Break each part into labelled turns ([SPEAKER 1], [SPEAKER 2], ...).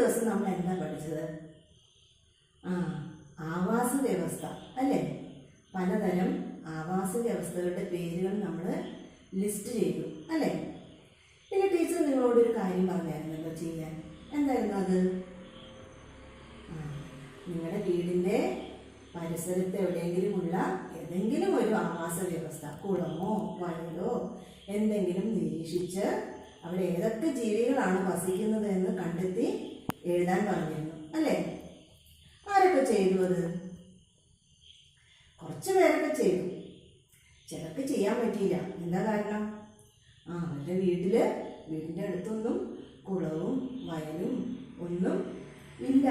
[SPEAKER 1] ദിവസം നമ്മൾ എന്താ പഠിച്ചത്? ആവാസ വ്യവസ്ഥ അല്ലേ? പലതരം ആവാസ വ്യവസ്ഥകളുടെ പേരുകൾ നമ്മൾ ലിസ്റ്റ് ചെയ്തു അല്ലേ? പിന്നെ ടീച്ചർ നിങ്ങളോടൊരു കാര്യം പറഞ്ഞായിരുന്നല്ലോ ചെയ്യാൻ. എന്തായിരുന്നു അത്? നിങ്ങളുടെ വീടിൻ്റെ പരിസരത്ത് എവിടെയെങ്കിലുമുള്ള ഏതെങ്കിലും ഒരു ആവാസ വ്യവസ്ഥ, കുളമോ വയലോ എന്തെങ്കിലും നിരീക്ഷിച്ച് അവിടെ ഏതൊക്കെ ജീവികളാണ് വസിക്കുന്നത് എന്ന് കണ്ടെത്തി എഴുതാൻ പറഞ്ഞിരുന്നു അല്ലേ? ആരൊക്കെ ചെയ്തു അത്? കുറച്ച് പേരൊക്കെ ചെയ്തു, ചിലർക്ക് ചെയ്യാൻ പറ്റിയില്ല. എന്താ കാരണം? അവരുടെ വീടിൻ്റെ അടുത്തൊന്നും കുളവും വയലും ഒന്നും ഇല്ല.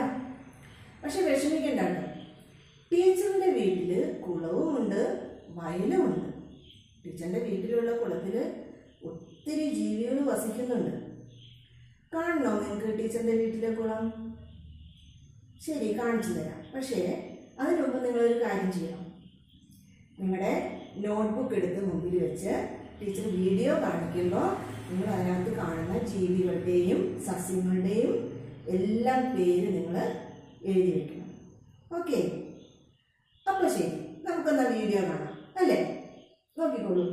[SPEAKER 1] പക്ഷെ വിഷമിക്കണ്ട കേട്ടോ, ടീച്ചറിൻ്റെ വീട്ടിൽ കുളവും ഉണ്ട് വയലും ഉണ്ട്. ടീച്ചറിൻ്റെ വീട്ടിലുള്ള കുളത്തിൽ ഒത്തിരി ജീവികൾ വസിക്കുന്നുണ്ട്. കാണണോ നിങ്ങൾക്ക് ടീച്ചറിൻ്റെ വീട്ടിലെ കുളം? ശരി, കാണിച്ചു തരാം. പക്ഷേ അതിനു മുമ്പ് നിങ്ങളൊരു കാര്യം ചെയ്യണം. നിങ്ങളുടെ നോട്ട്ബുക്ക് എടുത്ത് മുമ്പിൽ വെച്ച് ടീച്ചർ വീഡിയോ കാണിക്കുമ്പോൾ നിങ്ങൾ അതിനകത്ത് കാണുന്ന ജീവികളുടെയും സസ്യങ്ങളുടെയും എല്ലാം പേര് നിങ്ങൾ എഴുതി വെക്കണം. ഓക്കെ? അപ്പോൾ ശരി, നമുക്കെന്നാ വീഡിയോ കാണാം അല്ലേ? നോക്കിക്കോളൂ.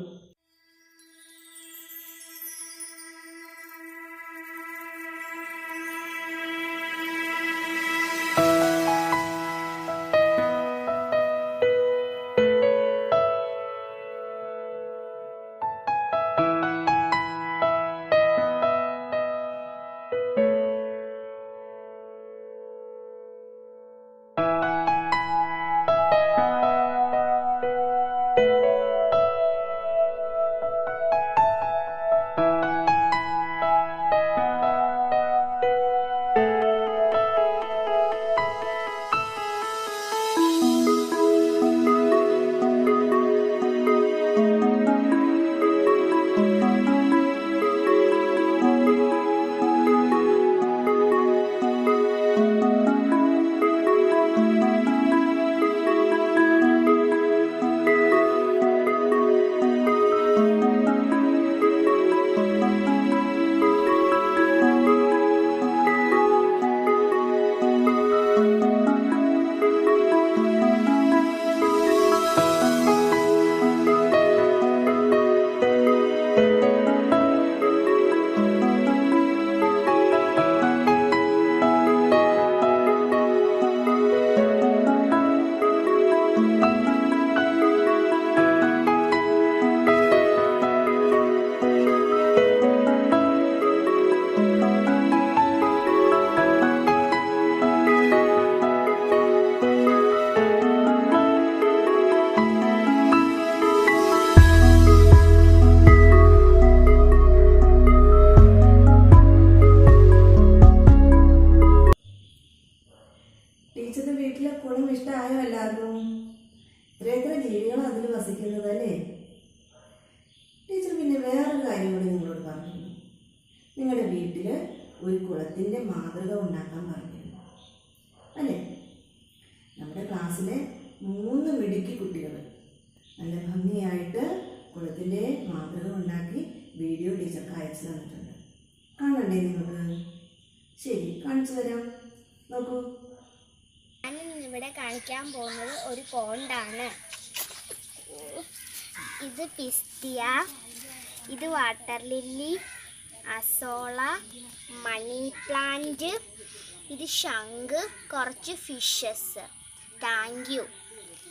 [SPEAKER 1] ടീച്ചറിന്റെ വീട്ടിലെ കുളം ഇഷ്ടമായോ എല്ലാവർക്കും? എത്ര ജീവികളാണ് അതിൽ വസിക്കുന്നത് അല്ലേ? ടീച്ചർ പിന്നെ വേറൊരു കാര്യം കൂടി നിങ്ങളോട് പറഞ്ഞിരുന്നു. നിങ്ങളുടെ വീട്ടിൽ ഒരു കുളത്തിൻ്റെ മാതൃക ഉണ്ടാക്കാൻ പറഞ്ഞിരുന്നു അല്ലേ? നമ്മുടെ ക്ലാസ്സിലെ 3 മിടുക്കി കുട്ടികൾ നല്ല ഭംഗിയായിട്ട് കുളത്തിൻ്റെ മാതൃക ഉണ്ടാക്കി വീഡിയോ ടീച്ചർക്ക് അയച്ചു തന്നിട്ടുണ്ട്. കാണണ്ടേ നിങ്ങൾക്ക്? ശരി, കാണിച്ചു തരാം. നോക്കൂ.
[SPEAKER 2] ഇവിടെ കാണിക്കാൻ പോകുന്നത് ഒരു പോണ്ടാണ്. ഇത് പിസ്റ്റിയ, ഇത് water lily, azolla, money plant, ഇത് ശംഖ്, കുറച്ച് ഫിഷസ്. Thank you.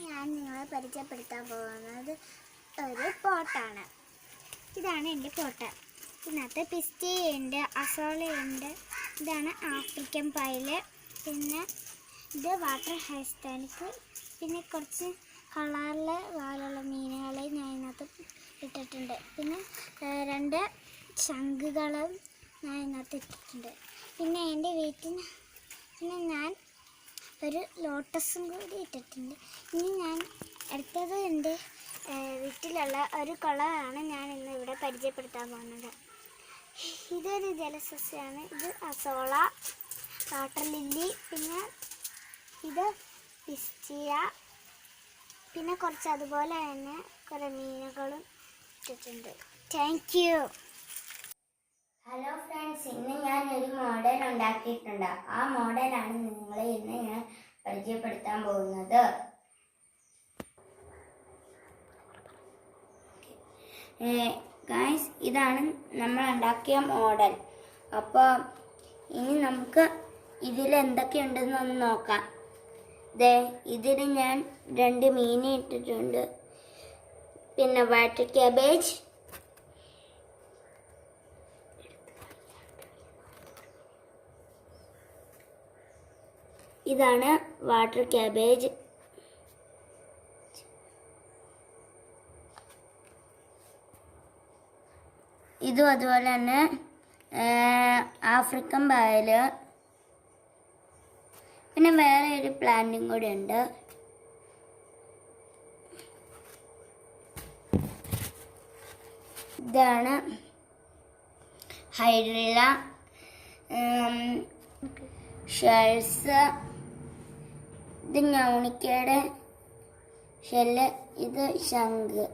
[SPEAKER 2] ഞാൻ നിങ്ങളെ പരിചയപ്പെടുത്താൻ പോകുന്നത് ഒരു പോട്ടാണ്. ഇതാണ് എൻ്റെ പോട്ട്. ഇതിനകത്ത് പിസ്റ്റിയുണ്ട്, അസോളയുണ്ട്, ഇതാണ് ആഫ്രിക്കൻ പൈല്, പിന്നെ ഇത് വാട്ടർ ഹൈസ്റ്റാനിക്ക്, പിന്നെ കുറച്ച് കളറിൽ വാലുള്ള മീനുകളെ ഞാൻ ഇതിനകത്ത് ഇട്ടിട്ടുണ്ട്. പിന്നെ 2 ശംഖുകളും ഞാൻ ഇതിനകത്ത് ഇട്ടിട്ടുണ്ട്. പിന്നെ എൻ്റെ വീട്ടിന് പിന്നെ ഞാൻ ഒരു ലോട്ടസും കൂടി ഇട്ടിട്ടുണ്ട്. ഇനി ഞാൻ അടുത്തത് എൻ്റെ വീട്ടിലുള്ള ഒരു കുളമാണ് ഞാൻ ഇന്ന് ഇവിടെ പരിചയപ്പെടുത്താൻ പോകുന്നത്. ഇതൊരു ജലസസ്യമാണ്. ഇത് അസോള, വാട്ടർ ലില്ലി, പിന്നെ ഇത് പിസ്റ്റിയ, പിന്നെ കുറച്ച് അതുപോലെ തന്നെ കുറേ മീനുകളും ഇട്ടിട്ടുണ്ട്. Thank you. ഹലോ ഫ്രണ്ട്സ്, ഇന്ന് ഞാൻ ഒരു മോഡൽ ഉണ്ടാക്കിയിട്ടുണ്ട്. ആ മോഡലാണ് നിങ്ങളെ ഇന്ന് ഞാൻ പരിചയപ്പെടുത്താൻ പോകുന്നത്. ഗായ്സ്, ഇതാണ് നമ്മൾ ഉണ്ടാക്കിയ മോഡൽ. അപ്പോൾ ഇനി നമുക്ക് ഇതിൽ എന്തൊക്കെയുണ്ടെന്ന് ഒന്ന് നോക്കാം. ഇതിൽ ഞാൻ 2 മീൻ ഇട്ടിട്ടുണ്ട്, പിന്നെ വാട്ടർ ക്യാബേജ്, ഇതാണ് വാട്ടർ ക്യാബേജ്, ഇതും അതുപോലെ തന്നെ ആഫ്രിക്കൻ പായല്, പിന്നെ വേറെ ഒരു പ്ലാന്റും കൂടി ഉണ്ട്. ഇതാണ് ഹൈഡ്രില്ല, ഷെൽസ്, ഇത് ഞൗണിക്കയുടെ ഷെല്ല്, ഇത് ശംഖ്.